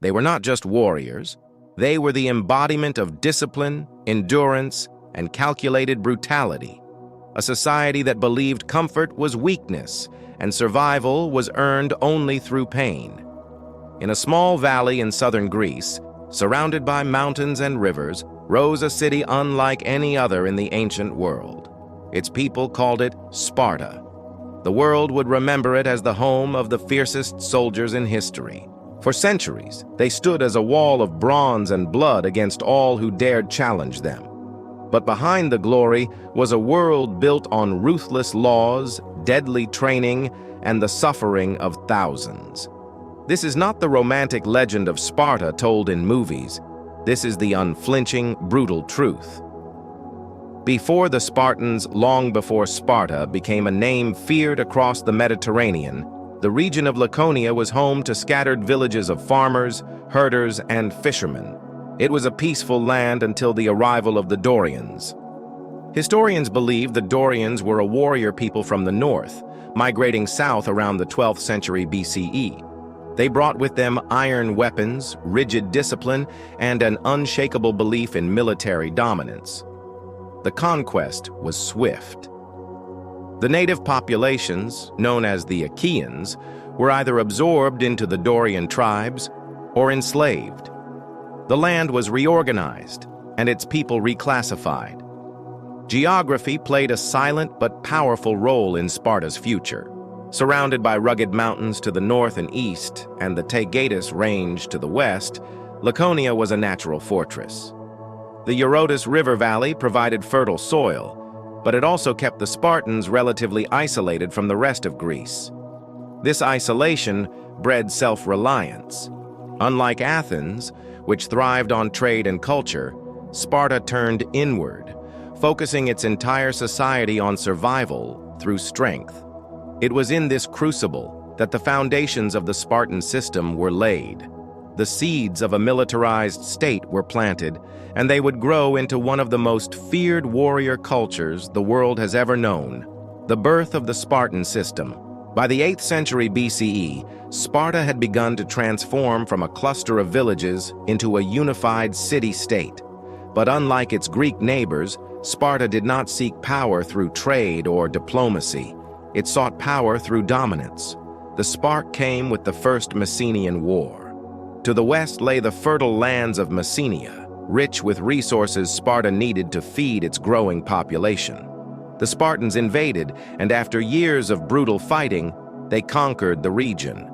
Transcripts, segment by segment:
They were not just warriors. They were the embodiment of discipline, endurance, and calculated brutality. A society that believed comfort was weakness and survival was earned only through pain. In a small valley in southern Greece, surrounded by mountains and rivers, rose a city unlike any other in the ancient world. Its people called it Sparta. The world would remember it as the home of the fiercest soldiers in history. For centuries, they stood as a wall of bronze and blood against all who dared challenge them. But behind the glory was a world built on ruthless laws, deadly training, and the suffering of thousands. This is not the romantic legend of Sparta told in movies. This is the unflinching, brutal truth. Before the Spartans, long before Sparta became a name feared across the Mediterranean, the region of Laconia was home to scattered villages of farmers, herders, and fishermen. It was a peaceful land until the arrival of the Dorians. Historians believe the Dorians were a warrior people from the north, migrating south around the 12th century BCE. They brought with them iron weapons, rigid discipline, and an unshakable belief in military dominance. The conquest was swift. The native populations, known as the Achaeans, were either absorbed into the Dorian tribes or enslaved. The land was reorganized and its people reclassified. Geography played a silent but powerful role in Sparta's future. Surrounded by rugged mountains to the north and east and the Taygetus range to the west, Laconia was a natural fortress. The Eurotas River Valley provided fertile soil, but it also kept the Spartans relatively isolated from the rest of Greece. This isolation bred self-reliance. Unlike Athens, which thrived on trade and culture, Sparta turned inward, focusing its entire society on survival through strength. It was in this crucible that the foundations of the Spartan system were laid. The seeds of a militarized state were planted, and they would grow into one of the most feared warrior cultures the world has ever known. The birth of the Spartan system. By the 8th century BCE, Sparta had begun to transform from a cluster of villages into a unified city-state. But unlike its Greek neighbors, Sparta did not seek power through trade or diplomacy. It sought power through dominance. The spark came with the First Messenian War. To the west lay the fertile lands of Messenia, rich with resources Sparta needed to feed its growing population. The Spartans invaded, and after years of brutal fighting, they conquered the region.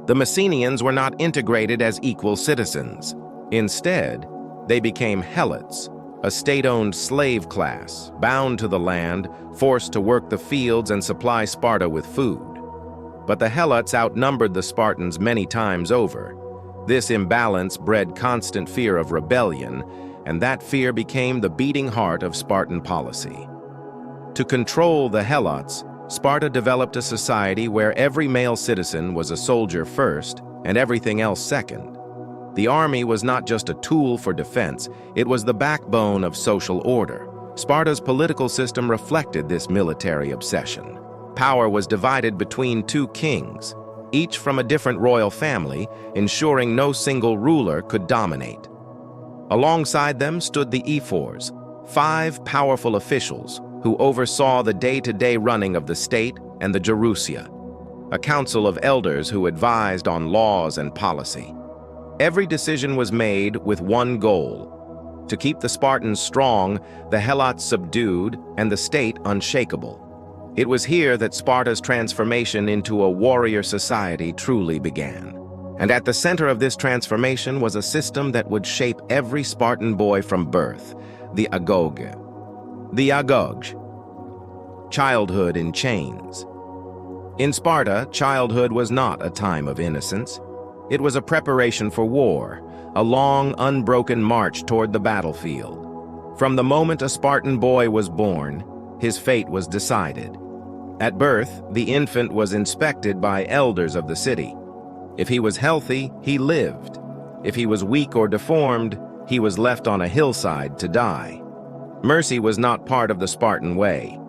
The Messenians were not integrated as equal citizens. Instead, they became helots, a state-owned slave class, bound to the land, forced to work the fields and supply Sparta with food. But the helots outnumbered the Spartans many times over. This imbalance bred constant fear of rebellion, and that fear became the beating heart of Spartan policy. To control the helots, Sparta developed a society where every male citizen was a soldier first and everything else second. The army was not just a tool for defense, it was the backbone of social order. Sparta's political system reflected this military obsession. Power was divided between two kings, each from a different royal family, ensuring no single ruler could dominate. Alongside them stood the ephors, 5 powerful officials who oversaw the day-to-day running of the state and the Gerousia, a council of elders who advised on laws and policy. Every decision was made with one goal: to keep the Spartans strong, the helots subdued, and the state unshakable. It was here that Sparta's transformation into a warrior society truly began. And at the center of this transformation was a system that would shape every Spartan boy from birth: the agoge. The agoge. Childhood in chains. In Sparta, childhood was not a time of innocence. It was a preparation for war, a long, unbroken march toward the battlefield. From the moment a Spartan boy was born, his fate was decided. At birth, the infant was inspected by elders of the city. If he was healthy, he lived. If he was weak or deformed, he was left on a hillside to die. Mercy was not part of the Spartan way.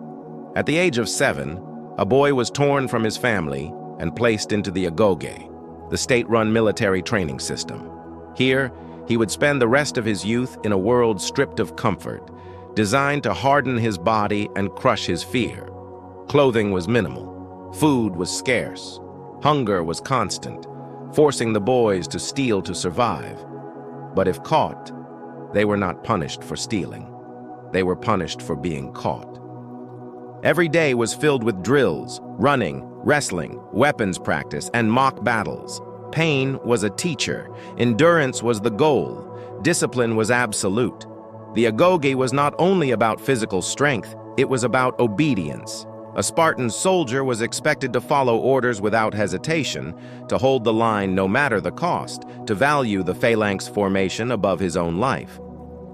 At the age of 7, a boy was torn from his family and placed into the agoge, the state-run military training system. Here, he would spend the rest of his youth in a world stripped of comfort, designed to harden his body and crush his fear. Clothing was minimal, food was scarce, hunger was constant, forcing the boys to steal to survive. But if caught, they were not punished for stealing. They were punished for being caught. Every day was filled with drills, running, wrestling, weapons practice, and mock battles. Pain was a teacher, endurance was the goal, discipline was absolute. The agoge was not only about physical strength, it was about obedience. A Spartan soldier was expected to follow orders without hesitation, to hold the line no matter the cost, to value the phalanx formation above his own life.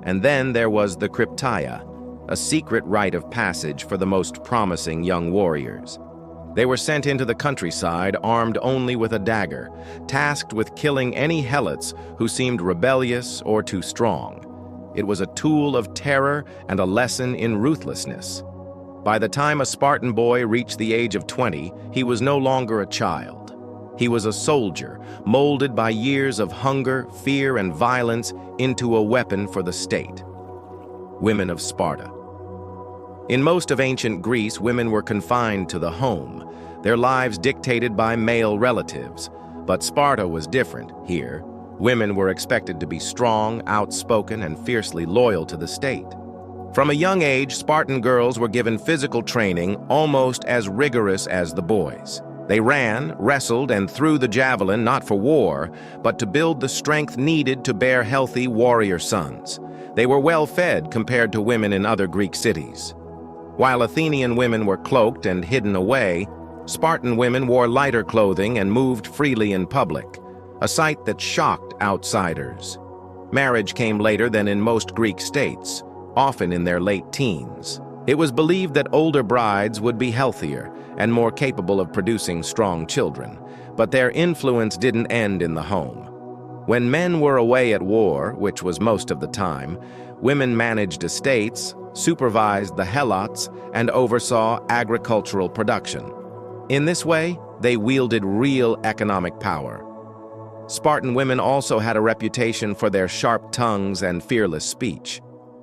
And then there was the krypteia, a secret rite of passage for the most promising young warriors. They were sent into the countryside armed only with a dagger, tasked with killing any helots who seemed rebellious or too strong. It was a tool of terror and a lesson in ruthlessness. By the time a Spartan boy reached the age of 20, he was no longer a child. He was a soldier, molded by years of hunger, fear, and violence into a weapon for the state. Women of Sparta. In most of ancient Greece, women were confined to the home, their lives dictated by male relatives. But Sparta was different here. Women were expected to be strong, outspoken, and fiercely loyal to the state. From a young age, Spartan girls were given physical training almost as rigorous as the boys. They ran, wrestled, and threw the javelin not for war, but to build the strength needed to bear healthy warrior sons. They were well fed compared to women in other Greek cities. While Athenian women were cloaked and hidden away, Spartan women wore lighter clothing and moved freely in public, a sight that shocked outsiders. Marriage came later than in most Greek states, often in their late teens. It was believed that older brides would be healthier and more capable of producing strong children, but their influence didn't end in the home. When men were away at war, which was most of the time, women managed estates, supervised the helots, and oversaw agricultural production. In this way, they wielded real economic power. Spartan women also had a reputation for their sharp tongues and fearless speech.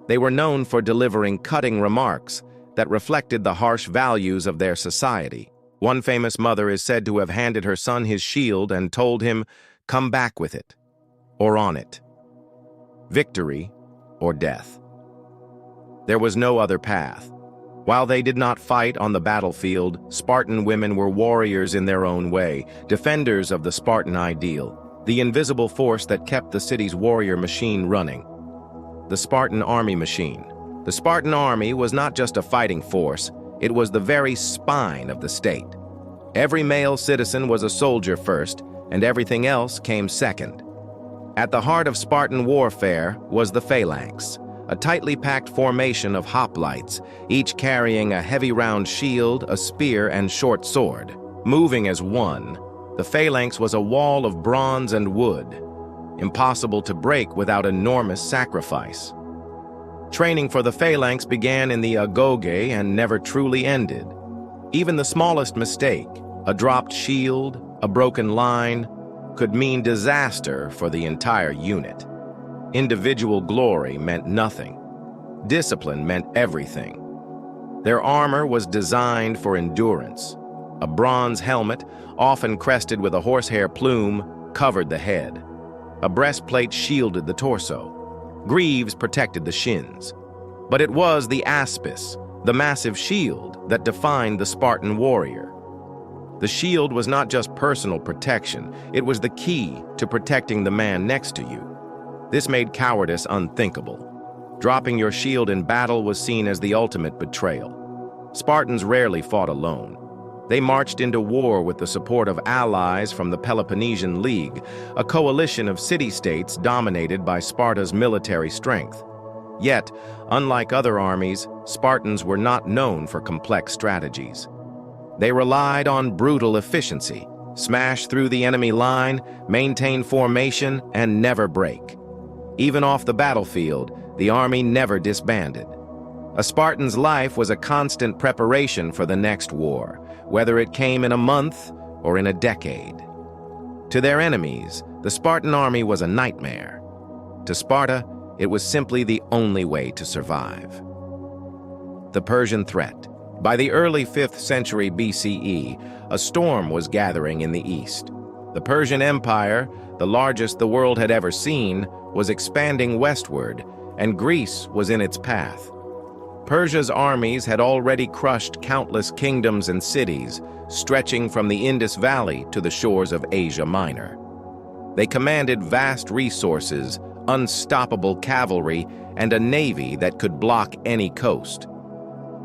They were known for delivering cutting remarks that reflected the harsh values of their society. One famous mother is said to have handed her son his shield and told him, "Come back with it," or on it. Victory or death. There was no other path. While they did not fight on the battlefield, Spartan women were warriors in their own way, defenders of the Spartan ideal, the invisible force that kept the city's warrior machine running. The Spartan army machine. The Spartan army was not just a fighting force, it was the very spine of the state. Every male citizen was a soldier first, and everything else came second. At the heart of Spartan warfare was the phalanx, a tightly packed formation of hoplites, each carrying a heavy round shield, a spear, and short sword. Moving as one, the phalanx was a wall of bronze and wood, impossible to break without enormous sacrifice. Training for the phalanx began in the agoge and never truly ended. Even the smallest mistake, a dropped shield, a broken line, could mean disaster for the entire unit. Individual glory meant nothing. Discipline meant everything. Their armor was designed for endurance. A bronze helmet, often crested with a horsehair plume, covered the head. A breastplate shielded the torso. Greaves protected the shins. But it was the aspis, the massive shield, that defined the Spartan warrior. The shield was not just personal protection, it was the key to protecting the man next to you. This made cowardice unthinkable. Dropping your shield in battle was seen as the ultimate betrayal. Spartans rarely fought alone. They marched into war with the support of allies from the Peloponnesian League, a coalition of city-states dominated by Sparta's military strength. Yet, unlike other armies, Spartans were not known for complex strategies. They relied on brutal efficiency, smash through the enemy line, maintain formation, and never break. Even off the battlefield, the army never disbanded. A Spartan's life was a constant preparation for the next war, whether it came in a month or in a decade. To their enemies, the Spartan army was a nightmare. To Sparta, it was simply the only way to survive. The Persian threat. By the early 5th century BCE, a storm was gathering in the east. The Persian Empire, the largest the world had ever seen, was expanding westward, and Greece was in its path. Persia's armies had already crushed countless kingdoms and cities, stretching from the Indus Valley to the shores of Asia Minor. They commanded vast resources, unstoppable cavalry, and a navy that could block any coast.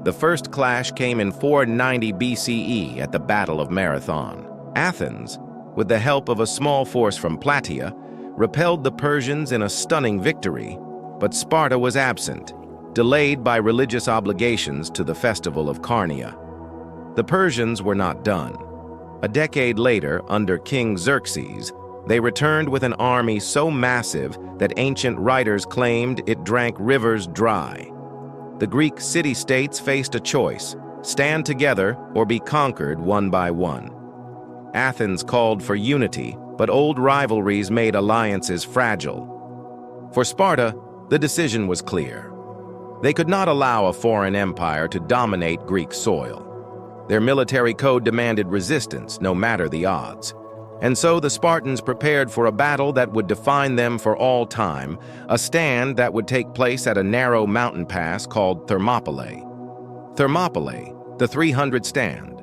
The first clash came in 490 BCE at the Battle of Marathon. Athens, with the help of a small force from Plataea, repelled the Persians in a stunning victory, but Sparta was absent, delayed by religious obligations to the festival of Carnia. The Persians were not done. A decade later, under King Xerxes, they returned with an army so massive that ancient writers claimed it drank rivers dry. The Greek city-states faced a choice: stand together or be conquered one by one. Athens called for unity, but old rivalries made alliances fragile. For Sparta, the decision was clear. They could not allow a foreign empire to dominate Greek soil. Their military code demanded resistance, no matter the odds. And so the Spartans prepared for a battle that would define them for all time, a stand that would take place at a narrow mountain pass called Thermopylae. Thermopylae, the 300 stand.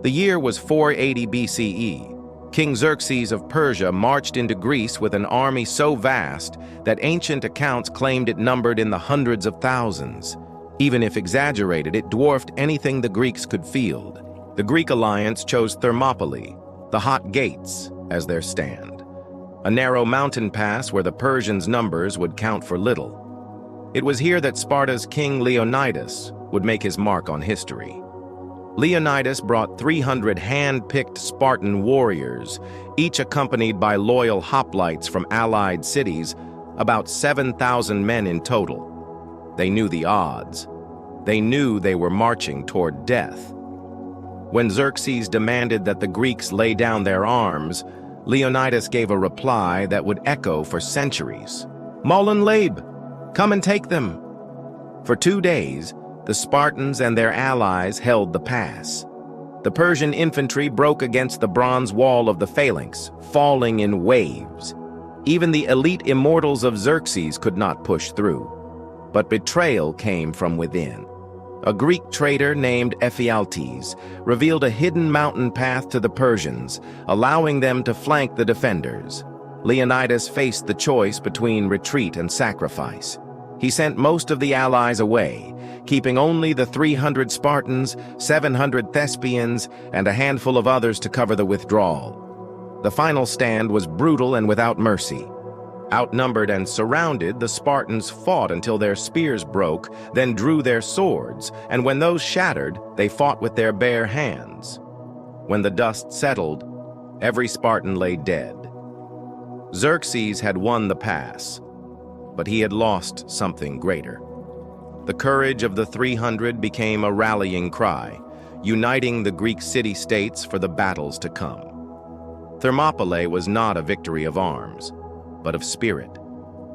The year was 480 BCE. King Xerxes of Persia marched into Greece with an army so vast that ancient accounts claimed it numbered in the hundreds of thousands. Even if exaggerated, it dwarfed anything the Greeks could field. The Greek alliance chose Thermopylae, the hot gates, as their stand, a narrow mountain pass where the Persians' numbers would count for little. It was here that Sparta's king Leonidas would make his mark on history. Leonidas brought 300 hand-picked Spartan warriors, each accompanied by loyal hoplites from allied cities, about 7,000 men in total. They knew the odds. They knew they were marching toward death. When Xerxes demanded that the Greeks lay down their arms, Leonidas gave a reply that would echo for centuries. "Mollen Labe, come and take them." For 2 days, the Spartans and their allies held the pass. The Persian infantry broke against the bronze wall of the phalanx, falling in waves. Even the elite immortals of Xerxes could not push through. But betrayal came from within. A Greek traitor named Ephialtes revealed a hidden mountain path to the Persians, allowing them to flank the defenders. Leonidas faced the choice between retreat and sacrifice. He sent most of the allies away, keeping only the 300 Spartans, 700 Thespians, and a handful of others to cover the withdrawal. The final stand was brutal and without mercy. Outnumbered and surrounded, the Spartans fought until their spears broke, then drew their swords, and when those shattered, they fought with their bare hands. When the dust settled, every Spartan lay dead. Xerxes had won the pass, but he had lost something greater. The courage of the 300 became a rallying cry, uniting the Greek city-states for the battles to come. Thermopylae was not a victory of arms, but of spirit.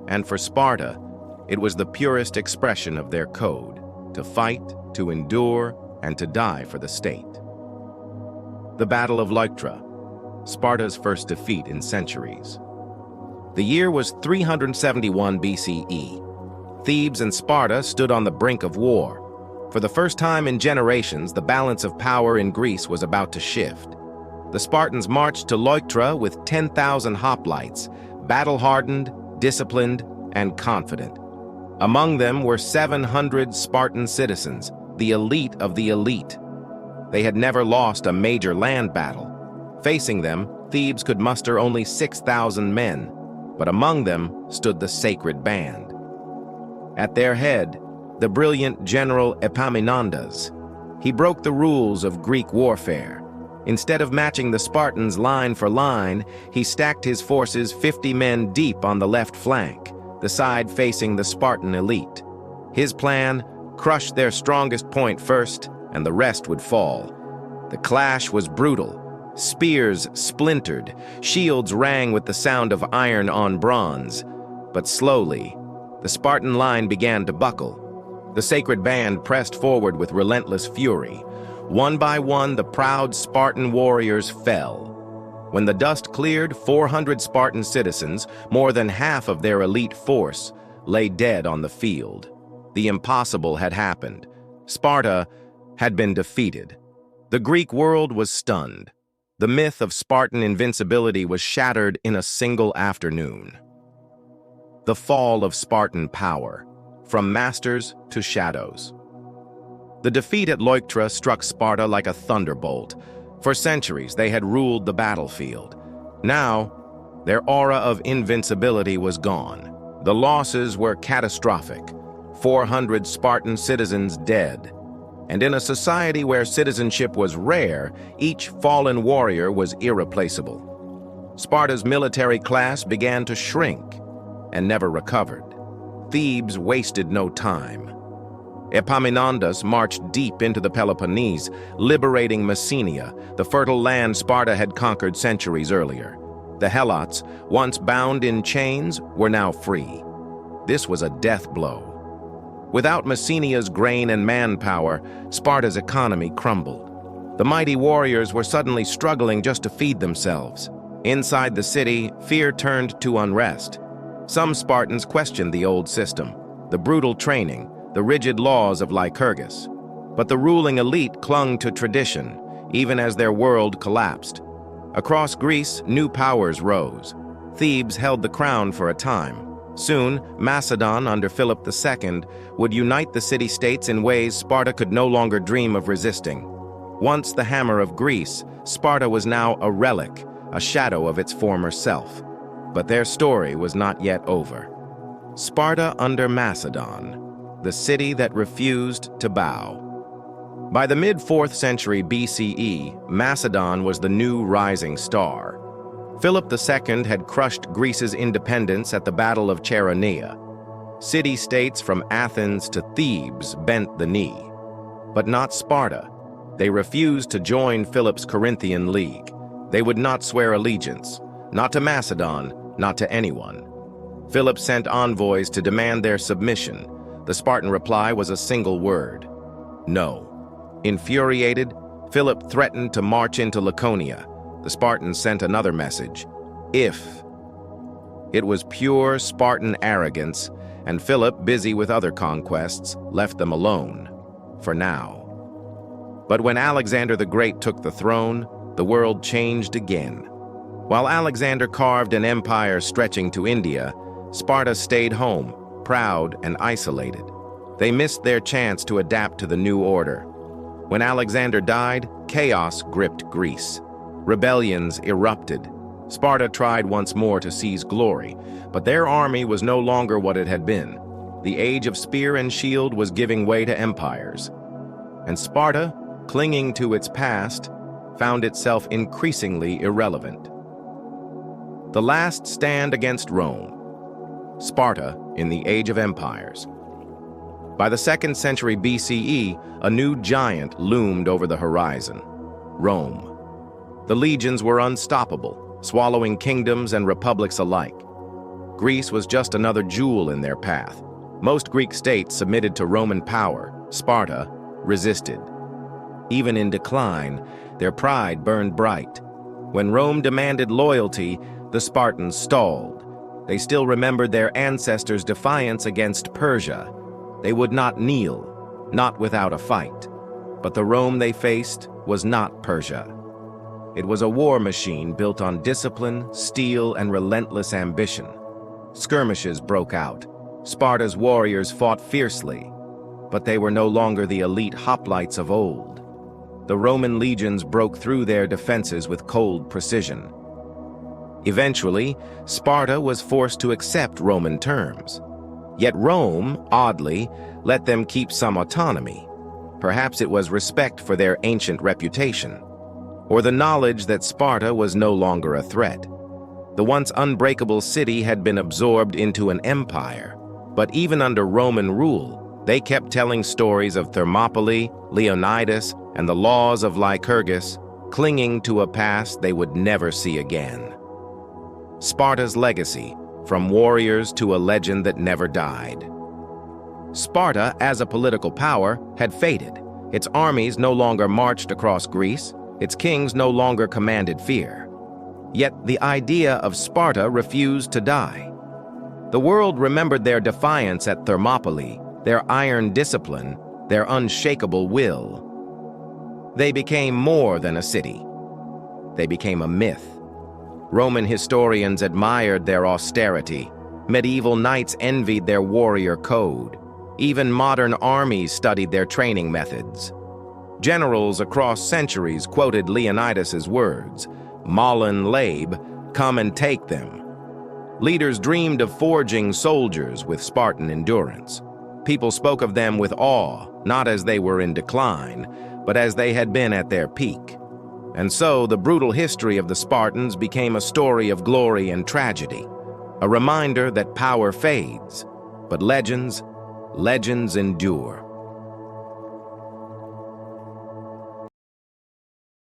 And for Sparta, it was the purest expression of their code: to fight, to endure, and to die for the state. The Battle of Leuctra, Sparta's first defeat in centuries. The year was 371 BCE. Thebes and Sparta stood on the brink of war. For the first time in generations, the balance of power in Greece was about to shift. The Spartans marched to Leuctra with 10,000 hoplites, battle-hardened, disciplined, and confident. Among them were 700 Spartan citizens, the elite of the elite. They had never lost a major land battle. Facing them, Thebes could muster only 6,000 men, but among them stood the sacred band. At their head, the brilliant general Epaminondas. He broke the rules of Greek warfare. Instead of matching the Spartans line for line, he stacked his forces 50 men deep on the left flank, the side facing the Spartan elite. His plan: crush their strongest point first, and the rest would fall. The clash was brutal. Spears splintered, shields rang with the sound of iron on bronze. But slowly, the Spartan line began to buckle. The sacred band pressed forward with relentless fury. One by one, the proud Spartan warriors fell. When the dust cleared, 400 Spartan citizens, more than half of their elite force, lay dead on the field. The impossible had happened. Sparta had been defeated. The Greek world was stunned. The myth of Spartan invincibility was shattered in a single afternoon. The fall of Spartan power, from masters to shadows. The defeat at Leuctra struck Sparta like a thunderbolt. For centuries, they had ruled the battlefield. Now, their aura of invincibility was gone. The losses were catastrophic. 400 Spartan citizens dead. And in a society where citizenship was rare, each fallen warrior was irreplaceable. Sparta's military class began to shrink and never recovered. Thebes wasted no time. Epaminondas marched deep into the Peloponnese, liberating Messenia, the fertile land Sparta had conquered centuries earlier. The Helots, once bound in chains, were now free. This was a death blow. Without Messenia's grain and manpower, Sparta's economy crumbled. The mighty warriors were suddenly struggling just to feed themselves. Inside the city, fear turned to unrest. Some Spartans questioned the old system, the brutal training, the rigid laws of Lycurgus. But the ruling elite clung to tradition, even as their world collapsed. Across Greece, new powers rose. Thebes held the crown for a time. Soon, Macedon, under Philip II, would unite the city-states in ways Sparta could no longer dream of resisting. Once the hammer of Greece, Sparta was now a relic, a shadow of its former self. But their story was not yet over. Sparta under Macedon, the city that refused to bow. By the mid-4th century BCE, Macedon was the new rising star. Philip II had crushed Greece's independence at the Battle of Chaeronea. City-states from Athens to Thebes bent the knee. But not Sparta. They refused to join Philip's Corinthian League. They would not swear allegiance, not to Macedon, not to anyone. Philip sent envoys to demand their submission. The Spartan reply was a single word: no. Infuriated, Philip threatened to march into Laconia. The Spartans sent another message: if. It was pure Spartan arrogance, and Philip, busy with other conquests, left them alone, for now. But when Alexander the Great took the throne, the world changed again. While Alexander carved an empire stretching to India, Sparta stayed home, proud and isolated. They missed their chance to adapt to the new order. When Alexander died, chaos gripped Greece. Rebellions erupted. Sparta tried once more to seize glory, but their army was no longer what it had been. The age of spear and shield was giving way to empires. And Sparta, clinging to its past, found itself increasingly irrelevant. The last stand against Rome. Sparta in the Age of Empires. By the 2nd century BCE, a new giant loomed over the horizon: Rome. The legions were unstoppable, swallowing kingdoms and republics alike. Greece was just another jewel in their path. Most Greek states submitted to Roman power. Sparta resisted. Even in decline, their pride burned bright. When Rome demanded loyalty, the Spartans stalled. They still remembered their ancestors' defiance against Persia. They would not kneel, not without a fight. But the Rome they faced was not Persia. It was a war machine built on discipline, steel, and relentless ambition. Skirmishes broke out. Sparta's warriors fought fiercely, but they were no longer the elite hoplites of old. The Roman legions broke through their defenses with cold precision. Eventually, Sparta was forced to accept Roman terms. Yet Rome, oddly, let them keep some autonomy. Perhaps it was respect for their ancient reputation, or the knowledge that Sparta was no longer a threat. The once unbreakable city had been absorbed into an empire, but even under Roman rule, they kept telling stories of Thermopylae, Leonidas, and the laws of Lycurgus, clinging to a past they would never see again. Sparta's legacy, from warriors to a legend that never died. Sparta, as a political power, had faded. Its armies no longer marched across Greece. Its kings no longer commanded fear. Yet the idea of Sparta refused to die. The world remembered their defiance at Thermopylae, their iron discipline, their unshakable will. They became more than a city. They became a myth. Roman historians admired their austerity. Medieval knights envied their warrior code. Even modern armies studied their training methods. Generals across centuries quoted Leonidas's words, "Malin Labe, come and take them." Leaders dreamed of forging soldiers with Spartan endurance. People spoke of them with awe, not as they were in decline, but as they had been at their peak. And so the brutal history of the Spartans became a story of glory and tragedy, a reminder that power fades, but legends endure.